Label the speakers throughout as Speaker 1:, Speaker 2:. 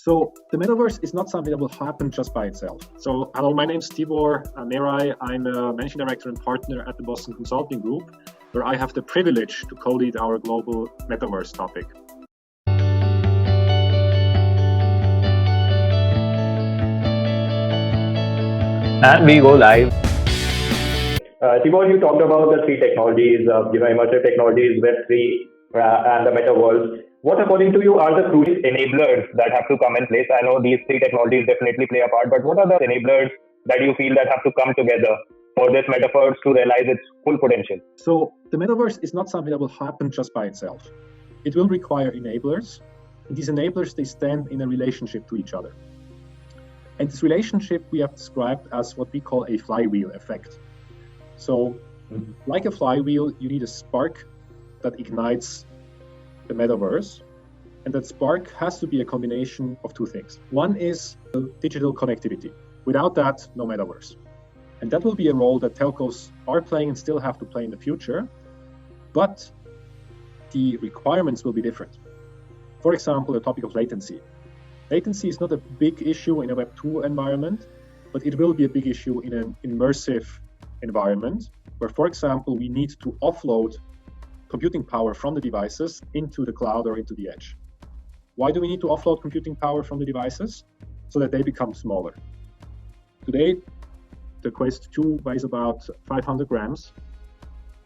Speaker 1: So the metaverse is not something that will happen just by itself. So hello, my name is Tibor Mérey. I'm a managing director and partner at the Boston Consulting Group, where I have the privilege to co-lead our global metaverse topic.
Speaker 2: And we go live.
Speaker 3: Tibor, you talked about the three technologies, immersive technologies, Web3, and the metaverse. What, according to you, are the crucial enablers that have to come in place? I know these three technologies definitely play a part, but what are the enablers that you feel that have to come together for this metaverse to realize its full potential?
Speaker 1: So the metaverse is not something that will happen just by itself. It will require enablers. And these enablers, they stand in a relationship to each other. And this relationship we have described as what we call a flywheel effect. So like a flywheel, you need a spark that ignites the metaverse. And that spark has to be a combination of two things. One is digital connectivity. Without that, no metaverse. And that will be a role that telcos are playing and still have to play in the future. But the requirements will be different. For example, the topic of latency. Latency is not a big issue in a Web2 environment, but it will be a big issue in an immersive environment where, for example, we need to offload computing power from the devices into the cloud or into the edge. Why do we need to offload computing power from the devices? So that they become smaller. Today, the Quest 2 weighs about 500 grams,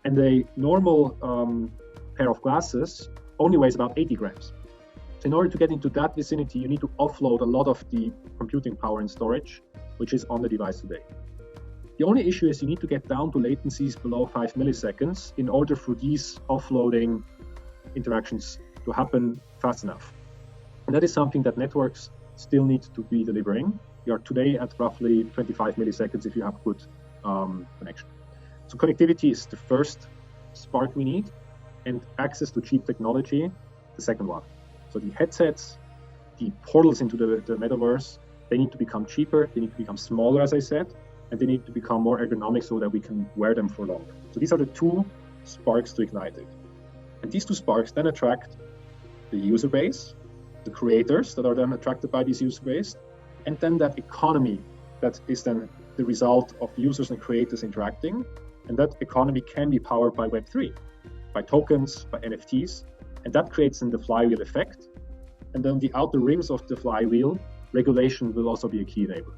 Speaker 1: and a normal pair of glasses only weighs about 80 grams. So in order to get into that vicinity, you need to offload a lot of the computing power and storage, which is on the device today. The only issue is you need to get down to latencies below 5 milliseconds in order for these offloading interactions to happen fast enough. And that is something that networks still need to be delivering. We are today at roughly 25 milliseconds if you have good connection. So connectivity is the first spark we need, and access to cheap technology, the second one. So the headsets, the portals into the metaverse, they need to become cheaper, they need to become smaller, as I said, and they need to become more ergonomic so that we can wear them for longer. So these are the two sparks to ignite it. And these two sparks then attract the user base, the creators that are then attracted by this user base, and then that economy that is then the result of users and creators interacting. And that economy can be powered by Web3, by tokens, by NFTs, and that creates then the flywheel effect. And then the outer rings of the flywheel, regulation will also be a key enabler.